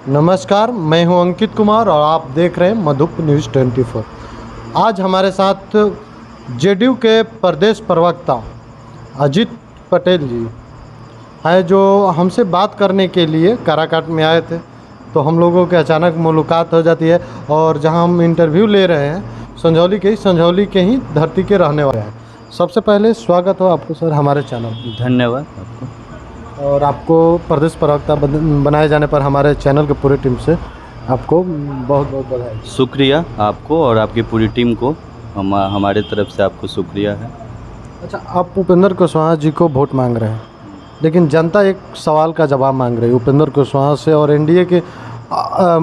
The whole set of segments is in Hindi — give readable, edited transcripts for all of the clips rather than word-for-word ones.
नमस्कार, मैं हूं अंकित कुमार और आप देख रहे हैं मधुप न्यूज़ 24। आज हमारे साथ जेडीयू के प्रदेश प्रवक्ता अजीत पटेल जी हैं, जो हमसे बात करने के लिए काराकाट में आए थे। तो हम लोगों के अचानक मुलाकात हो जाती है और जहां हम इंटरव्यू ले रहे हैं संझौली के ही धरती के रहने वाले हैं। सबसे पहले स्वागत हो आपको सर हमारे चैनल। धन्यवाद आपको। और आपको प्रदेश प्रवक्ता बनाए जाने पर हमारे चैनल के पूरी टीम से आपको बहुत बहुत बधाई। शुक्रिया आपको और आपकी पूरी टीम को, हमारे तरफ से आपको शुक्रिया है। अच्छा, आप उपेंद्र कुशवाहा जी को वोट मांग रहे हैं, लेकिन जनता एक सवाल का जवाब मांग रही है उपेंद्र कुशवाहा से और एनडीए के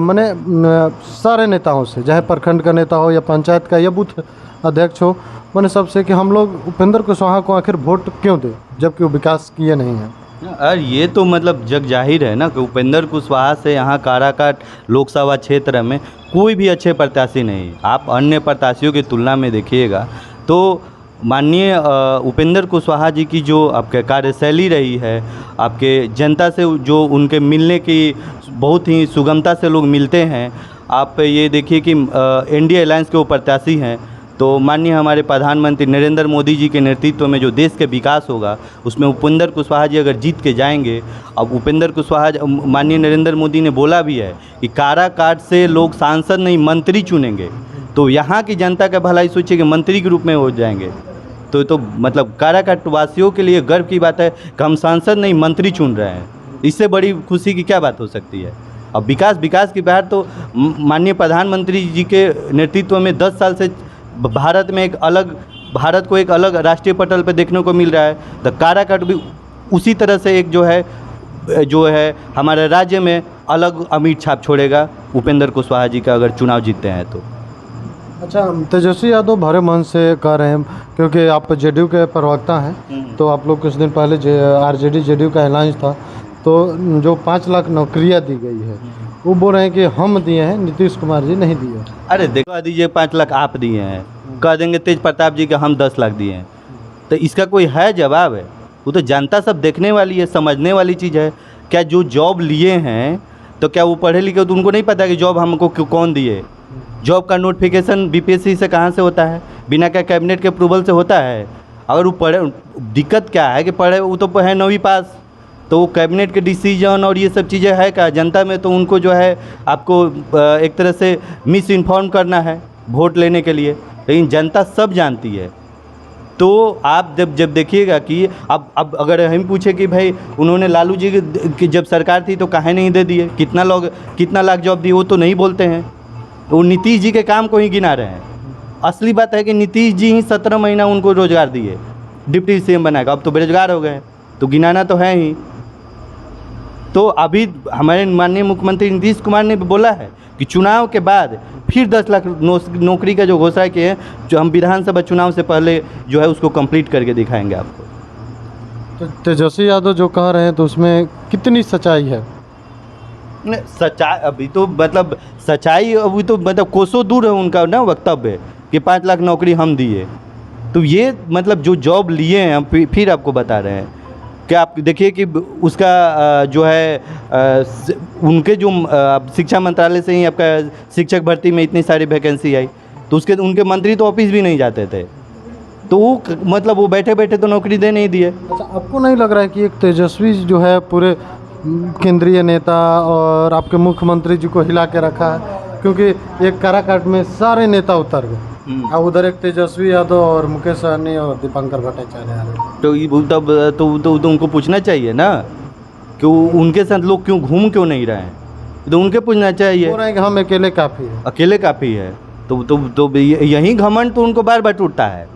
माने सारे नेताओं से, चाहे प्रखंड का नेता हो या पंचायत का या बूथ अध्यक्ष हो, मैंने सबसे कि हम लोग उपेंद्र कुशवाहा को आखिर वोट क्यों दें जबकि वो विकास किए नहीं हैं। और ये तो मतलब जग जाहिर है ना कि उपेंद्र कुशवाहा से यहाँ काराकाट लोकसभा क्षेत्र में कोई भी अच्छे प्रत्याशी नहीं। आप अन्य प्रत्याशियों की तुलना में देखिएगा तो माननीय उपेंद्र कुशवाहा जी की जो आपके कार्यशैली रही है, आपके जनता से जो उनके मिलने की बहुत ही सुगमता से लोग मिलते हैं। आप ये देखिए कि एनडीए अलायंस के वो प्रत्याशी हैं, तो माननीय हमारे प्रधानमंत्री नरेंद्र मोदी जी के नेतृत्व में जो देश के विकास होगा उसमें उपेंद्र कुशवाहा जी अगर जीत के जाएंगे। अब उपेंद्र कुशवाहा, माननीय नरेंद्र मोदी ने बोला भी है कि काराकाट से लोग सांसद नहीं मंत्री चुनेंगे, तो यहाँ की जनता का भलाई सोचिए कि मंत्री के रूप में हो जाएंगे। तो मतलब काराकाट वासियों के लिए गर्व की बात है कि हम सांसद नहीं मंत्री चुन रहे हैं। इससे बड़ी खुशी की क्या बात हो सकती है। अब विकास की बात तो माननीय प्रधानमंत्री जी के नेतृत्व में 10 साल से भारत को एक अलग राष्ट्रीय पटल पर देखने को मिल रहा है। तो काराकाट भी उसी तरह से एक जो है हमारे राज्य में अलग अमिट छाप छोड़ेगा उपेंद्र कुशवाहा जी का अगर चुनाव जीतते हैं तो। अच्छा, तेजस्वी यादव भरे मन से कह रहे हैं, क्योंकि आप जेडीयू के प्रवक्ता हैं, तो आप लोग कुछ दिन पहले आरजेडी जेडीयू का ऐलान था, तो जो 5 लाख नौकरियां दी गई है वो बोल रहे हैं कि हम दिए हैं, नीतीश कुमार जी नहीं दिए। अरे देखो दीजिए, 5 लाख आप दिए हैं, कह देंगे तेज प्रताप जी के हम 10 लाख दिए हैं, तो इसका कोई है जवाब है? वो तो जनता सब देखने वाली है, समझने वाली चीज़ है। क्या जो जॉब लिए हैं तो क्या वो पढ़े लिखे, तो उनको नहीं पता कि जॉब हमको कौन दिए? जॉब का नोटिफिकेशन बीपीएससी से कहाँ से होता है? बिना क्या कैबिनेट के अप्रूवल से होता है? अगर वो पढ़े, दिक्कत क्या है कि पढ़े, वो तो है 9वीं पास, तो वो कैबिनेट के डिसीजन और ये सब चीज़ें है क्या जनता में? तो उनको जो है आपको एक तरह से मिस इन्फॉर्म करना है वोट लेने के लिए, लेकिन जनता सब जानती है। तो आप जब देखिएगा कि अब अगर हम पूछे कि भाई उन्होंने लालू जी की जब सरकार थी तो काहे नहीं दे दिए, कितना लाख जॉब दिए, वो तो नहीं बोलते हैं। वो नीतीश जी के काम को ही गिना रहे हैं। असली बात है कि नीतीश जी ही 17 महीना उनको रोजगार दिए, डिप्टी सीएम बनाएगा, अब तो बेरोजगार हो गए, तो गिनाना तो है ही। तो अभी हमारे माननीय मुख्यमंत्री नीतीश कुमार ने भी बोला है कि चुनाव के बाद फिर 10 लाख नौकरी का जो घोषणा किए हैं, जो हम विधानसभा चुनाव से पहले जो है उसको कंप्लीट करके दिखाएंगे आपको। तो तेजस्वी यादव जो कह रहे हैं तो उसमें कितनी सच्चाई है? सच्चाई अभी तो मतलब सच्चाई अभी तो मतलब कोसों दूर है उनका ना वक्तव्य कि 5 लाख नौकरी हम दिए। तो ये मतलब जो जॉब लिए हैं हम फिर आपको बता रहे हैं कि आप देखिए कि उसका जो है उनके जो शिक्षा मंत्रालय से ही आपका शिक्षक भर्ती में इतनी सारी वैकेंसी आई, तो उनके मंत्री तो ऑफिस भी नहीं जाते थे, तो वो मतलब वो बैठे बैठे तो नौकरी दे नहीं दिए। अच्छा, आपको नहीं लग रहा है कि एक तेजस्वी जो है पूरे केंद्रीय नेता और आपके मुख्यमंत्री जी को हिला के रखा है? क्योंकि एक काराकाट में सारे नेता उतर गए, अब उधर एक तेजस्वी यादव और मुकेश सहनी और दीपंकर भट्टाचार्य आ रहे, तो उनको पूछना चाहिए ना कि उनके साथ लोग क्यों नहीं रहे हैं, तो उनके पूछना चाहिए। बोल रहे हैं कि हम अकेले काफ़ी है। तो यही घमंड तो उनको बार बार टूटता है।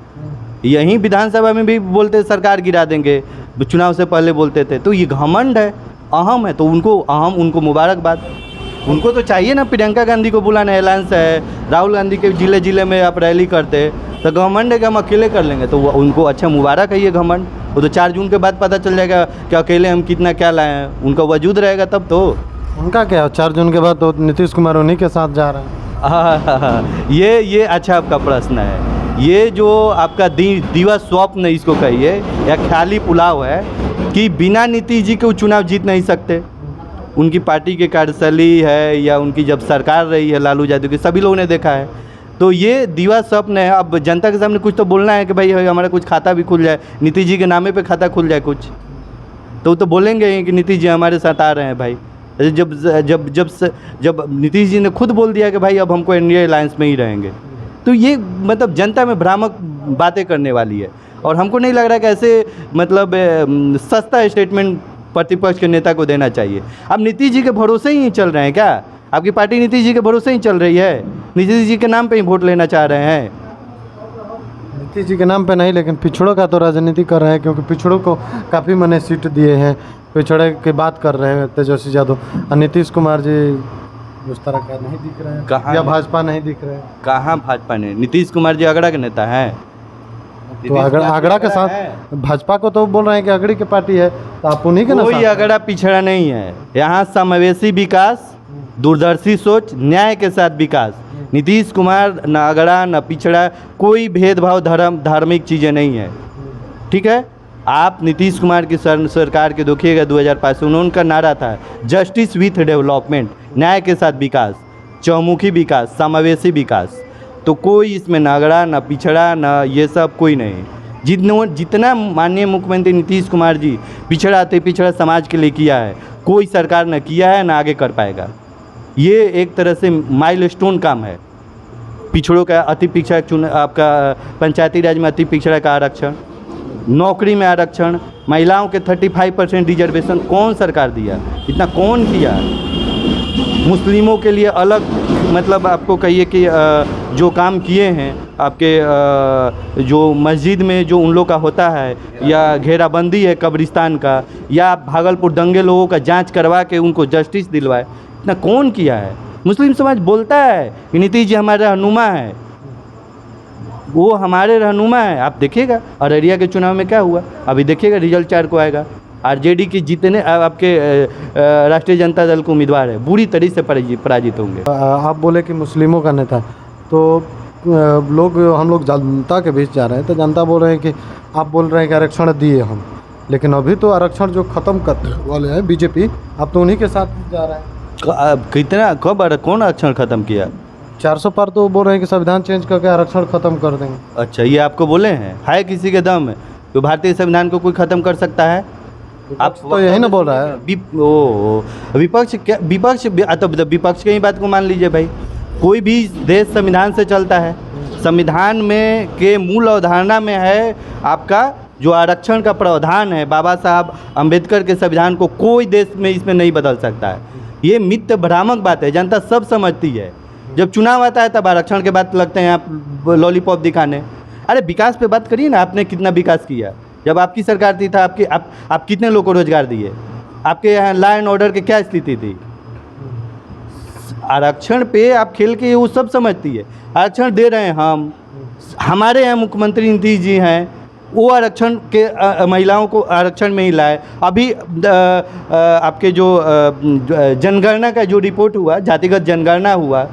यही विधानसभा में भी बोलते सरकार गिरा देंगे, चुनाव से पहले बोलते थे, तो ये घमंड है, अहम है, तो उनको मुबारकबाद। उनको तो चाहिए ना प्रियंका गांधी को बुलाना, अलायंस है, राहुल गांधी के जिले में आप रैली करते, तो घमंड है कि हम अकेले कर लेंगे, तो उनको अच्छा मुबारक है ये घमंड। वो तो 4 जून के बाद पता चल जाएगा कि अकेले हम कितना क्या लाए हैं, उनका वजूद रहेगा तब तो। उनका क्या 4 जून के बाद तो नीतीश कुमार उन्हीं के साथ जा रहे हैं। ये अच्छा आपका प्रश्न है। ये जो आपका दीवा स्वप्न इसको कहिए या ख्याली पुलाव है कि बिना नीतीश जी के वो चुनाव जीत नहीं सकते। उनकी पार्टी के कार्यशैली है या उनकी जब सरकार रही है लालू यादव की, सभी लोगों ने देखा है। तो ये दीवा स्वप्न है। अब जनता के सामने कुछ तो बोलना है कि भाई हमारा कुछ खाता भी खुल जाए, नीतीश जी के नामे पे खाता खुल जाए कुछ, तो वो तो बोलेंगे ही कि नीतीश जी हमारे साथ आ रहे हैं भाई। जब जब जब जब नीतीश जी ने खुद बोल दिया कि भाई अब हमको एनडीए अलायंस में ही रहेंगे, तो ये मतलब जनता में भ्रामक बातें करने वाली है। और हमको नहीं लग रहा कि ऐसे मतलब सस्ता स्टेटमेंट प्रतिपक्ष के नेता को देना चाहिए। अब नीतीश जी के भरोसे ही चल रहे हैं क्या? आपकी पार्टी नीतीश जी के भरोसे ही चल रही है? नीतीश जी के नाम पे ही वोट लेना चाह रहे हैं? नीतीश जी के नाम पे नहीं, लेकिन पिछड़ों का तो राजनीति कर रहे हैं, क्योंकि पिछड़ों को काफ़ी मैंने सीट दिए हैं। पिछड़े की बात कर रहे हैं तेजस्वी यादव, और नीतीश कुमार जी उस तरह का नहीं दिख रहे हैं। कहाँ या भाजपा नहीं दिख रहे हैं? कहाँ भाजपा ने? नीतीश कुमार जी अगड़ा के नेता हैं। तो आगरा के साथ भाजपा को तो बोल रहे हैं कि अगड़ी की पार्टी है, तो आप उन्हीं के ना कोई साथ हैं। अगड़ा पिछड़ा नहीं है। यहाँ समावेशी विकास, दूरदर्शी सोच, न्याय के साथ विकास। नीतीश कुमार न अगड़ा न पिछड़ा, कोई भेदभाव धार्मिक चीज़ें नहीं है, ठीक है। आप नीतीश कुमार की सरकार के देखिएगा 2005 में उनका नारा था जस्टिस विथ डेवलपमेंट, न्याय के साथ विकास, चौमुखी विकास, समावेशी विकास। तो कोई इसमें न अगड़ा न पिछड़ा न ये सब कोई नहीं। जितना माननीय मुख्यमंत्री नीतीश कुमार जी पिछड़ा अति पिछड़ा समाज के लिए किया है, कोई सरकार न किया है न आगे कर पाएगा। ये एक तरह से माइलस्टोन काम है। पिछड़ों का अति पिछड़ा आपका पंचायती राज में अति पिछड़ा का आरक्षण, नौकरी में आरक्षण, महिलाओं के 35% रिजर्वेशन कौन सरकार दिया? इतना कौन किया? मुस्लिमों के लिए अलग मतलब आपको कहिए कि जो काम किए हैं आपके जो मस्जिद में जो उन लोग का होता है, या घेराबंदी है कब्रिस्तान का, या भागलपुर दंगे लोगों का जांच करवा के उनको जस्टिस दिलवाए, इतना कौन किया है? मुस्लिम समाज बोलता है कि नीतीश जी हमारे रहनुमा है, वो हमारे रहनुमा है। आप देखिएगा अररिया के चुनाव में क्या हुआ, अभी देखिएगा रिजल्ट 4 को आएगा। आरजेडी के जितने आपके राष्ट्रीय जनता दल के उम्मीदवार है बुरी तरह से पराजित होंगे। आप बोले कि मुस्लिमों का नेता, तो हम लोग जनता के बीच जा रहे हैं, तो जनता बोल रहे हैं कि आप बोल रहे हैं कि आरक्षण दिए हम, लेकिन अभी तो आरक्षण जो ख़त्म करने वाले हैं बीजेपी, आप तो उन्हीं के साथ जा रहे हैं। कितना कब कौन आरक्षण खत्म किया? 400 पर तो बोल रहे हैं कि संविधान चेंज करके आरक्षण खत्म कर देंगे। अच्छा, ये आपको बोले हैं? है किसी के दम में तो भारतीय संविधान को कोई ख़त्म कर सकता है? आप तो यही ना बोल रहा है। विपक्ष क्या? विपक्ष की ही बात को मान लीजिए भाई। कोई भी देश संविधान से चलता है। संविधान में के मूल अवधारणा में है आपका जो आरक्षण का प्रावधान है, बाबा साहब अम्बेडकर के संविधान को कोई देश में इसमें नहीं बदल सकता है। ये मिथ्या भ्रामक बात है, जनता सब समझती है। जब चुनाव आता है तब आरक्षण के बाद लगते हैं आप लॉलीपॉप दिखाने। अरे विकास पे बात करिए ना, आपने कितना विकास किया? जब आपकी सरकार थी था आप कितने लोगों को रोजगार दिए? आपके यहाँ लॉ एंड ऑर्डर की क्या स्थिति थी? आरक्षण पे आप खेल के वो सब समझती है। आरक्षण दे रहे हैं हम, हमारे यहाँ मुख्यमंत्री नीतीश जी हैं, वो आरक्षण के महिलाओं को आरक्षण में ही लाए। अभी आपके जो जनगणना का जो रिपोर्ट हुआ, जातिगत जनगणना हुआ,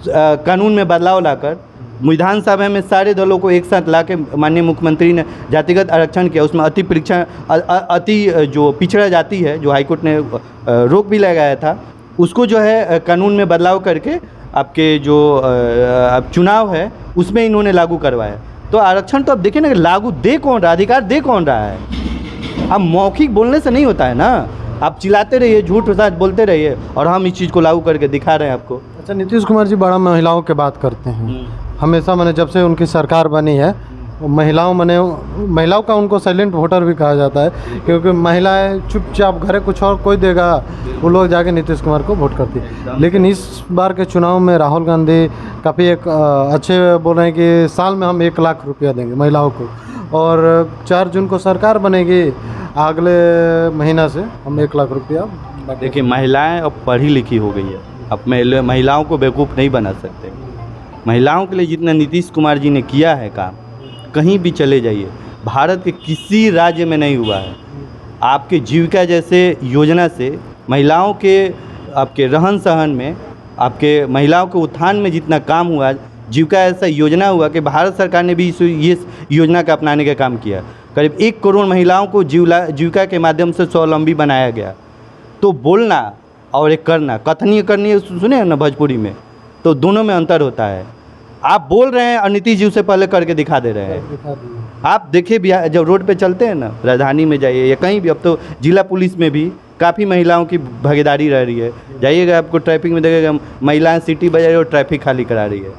कानून में बदलाव लाकर विधानसभा में सारे दलों को एक साथ ला के माननीय मुख्यमंत्री ने जातिगत आरक्षण किया। उसमें अति जो पिछड़ा जाति है, जो हाईकोर्ट ने रोक भी लगाया था, उसको जो है कानून में बदलाव करके आपके जो चुनाव है उसमें इन्होंने लागू करवाया। तो आरक्षण तो अब देखिए ना, लागू दे कौन रहा, अधिकार दे कौन रहा है? अब मौखिक बोलने से नहीं होता है ना, आप चिल्लाते रहिए, झूठ सच बोलते रहिए, और हम इस चीज़ को लागू करके दिखा रहे हैं आपको। अच्छा, नीतीश कुमार जी बड़ा महिलाओं की बात करते हैं हमेशा। मैंने जब से उनकी सरकार बनी है, महिलाओं का उनको साइलेंट वोटर भी कहा जाता है, क्योंकि महिलाएं चुपचाप घरे कुछ और कोई देगा, वो लोग जाके नीतीश कुमार को वोट करती है। लेकिन इस बार के चुनाव में राहुल गांधी काफ़ी एक अच्छे बोल रहे हैं कि साल में हम 1 लाख रुपया देंगे महिलाओं को, और 4 जून को सरकार बनेगी, अगले महीना से हम 1 लाख रुपया। देखिए, महिलाएं अब पढ़ी लिखी हो गई है, अब महिलाओं को बेवकूफ़ नहीं बना सकते। महिलाओं के लिए जितना नीतीश कुमार जी ने किया है काम, कहीं भी चले जाइए, भारत के किसी राज्य में नहीं हुआ है। आपके जीविका जैसे योजना से महिलाओं के आपके रहन सहन में, आपके महिलाओं के उत्थान में जितना काम हुआ, जीविका ऐसा योजना हुआ कि भारत सरकार ने भी ये योजना का अपनाने का काम किया। करीब 1 करोड़ महिलाओं को जीविका के माध्यम से स्वावलंबी बनाया गया। तो बोलना और एक करना, कथनीय करनी सुने हैं ना भोजपुरी में, तो दोनों में अंतर होता है। आप बोल रहे हैं और नीतीश जी उससे पहले करके दिखा दे रहे हैं। दिखा दिए। आप देखिए बिहार जब रोड पे चलते हैं ना, राजधानी में जाइए या कहीं भी, अब तो जिला पुलिस में भी काफ़ी महिलाओं की भागीदारी रह रही है। जाइएगा आपको ट्रैफिक में देखेगा महिलाएं सीटी बजा रही है और ट्रैफिक खाली करा रही है।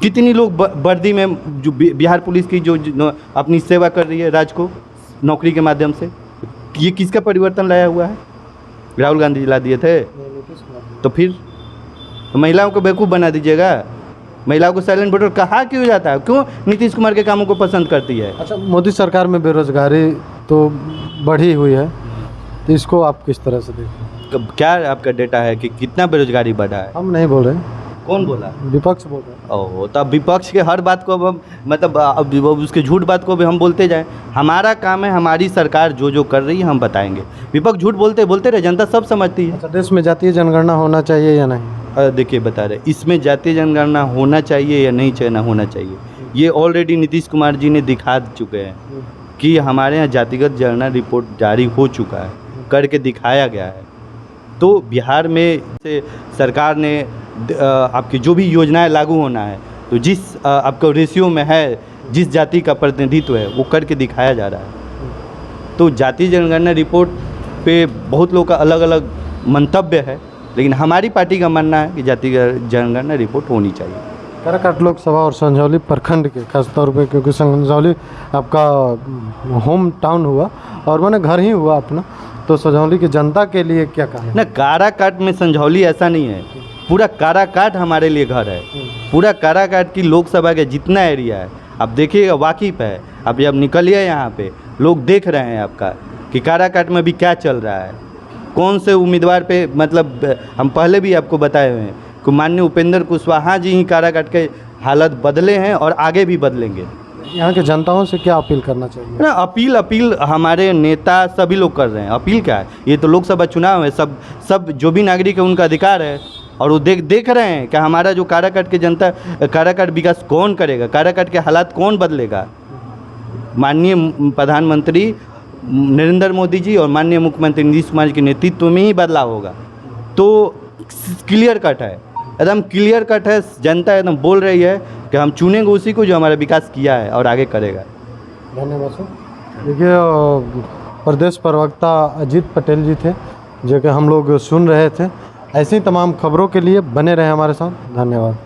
कितनी लोग वर्दी में जो बिहार पुलिस की जो अपनी सेवा कर रही है राज्य को नौकरी के माध्यम से, ये किसका परिवर्तन लाया हुआ है? राहुल गांधी जी ला दिए थे। तो फिर महिलाओं को बेवकूफ़ बना दीजिएगा। महिलाओं को साइलेंट वोटर कहा क्यों जाता है? क्यों नीतीश कुमार के कामों को पसंद करती है? अच्छा, मोदी सरकार में बेरोजगारी तो बढ़ी हुई है, तो इसको आप किस तरह से देखें? क्या आपका डेटा है कि कितना बेरोजगारी बढ़ा है? हम नहीं बोल रहे, कौन बोला? विपक्ष बोल रहे हैं। ओह, तो अब विपक्ष के हर बात को अब हम मतलब अब उसके झूठ बात को भी हम बोलते जाएं। हमारा काम है, हमारी सरकार जो जो कर रही है हम बताएंगे। विपक्ष झूठ बोलते बोलते रहे, जनता सब समझती है। अच्छा, देश में जातीय जनगणना होना चाहिए या नहीं? देखिए बता रहे, इसमें जातीय जनगणना होना चाहिए या नहीं चाहिए, ना होना चाहिए, ये ऑलरेडी नीतीश कुमार जी ने दिखा चुके हैं कि हमारे यहाँ जातिगत जनगणना रिपोर्ट जारी हो चुका है, करके दिखाया गया है। तो बिहार में से सरकार ने आपकी जो भी योजनाएं लागू होना है, तो जिस आपका रेशियो में है, जिस जाति का प्रतिनिधित्व है, वो करके दिखाया जा रहा है। तो जातीय जनगणना रिपोर्ट पे बहुत लोगों का अलग अलग मंतव्य है, लेकिन हमारी पार्टी का मानना है कि जातीय जनगणना रिपोर्ट होनी चाहिए। काराकाट लोकसभा और संझौली प्रखंड के खासतौर पे, क्योंकि संझौली आपका होम टाउन हुआ और मैंने घर ही हुआ अपना, तो संझौली की जनता के लिए क्या कहा? ना, काराकाट में संझौली ऐसा नहीं है, पूरा काराकाट हमारे लिए घर है। पूरा काराकाट की लोकसभा के जितना एरिया है आप देखिएगा, वाकिफ़ है। अब जब निकलिए यहाँ पे लोग देख रहे हैं आपका कि काराकाट में भी क्या चल रहा है, कौन से उम्मीदवार पे, मतलब हम पहले भी आपको बताए हुए हैं कि माननीय उपेंद्र कुशवाहा जी ही काराकाट के हालत बदले हैं और आगे भी बदलेंगे। यहाँ के जनताओं से क्या अपील करना चाहिए? ना, अपील हमारे नेता सभी लोग कर रहे हैं। अपील क्या है, ये तो लोकसभा चुनाव है, सब जो भी नागरिक है उनका अधिकार है, और वो देख रहे हैं कि हमारा जो काराकाट की जनता, काराकाट विकास कौन करेगा, काराकाट के हालात कौन बदलेगा। माननीय प्रधानमंत्री नरेंद्र मोदी जी और माननीय मुख्यमंत्री नीतीश कुमार के नेतृत्व में ही बदलाव होगा। तो क्लियर कट है, एकदम क्लियर कट है। जनता एकदम बोल रही है कि हम चुनेंगे उसी को जो हमारा विकास किया है और आगे करेगा। धन्यवाद सर। देखिए, प्रदेश प्रवक्ता अजीत पटेल जी थे, जो कि हम लोग सुन रहे थे। ऐसी तमाम खबरों के लिए बने रहे हमारे साथ। धन्यवाद।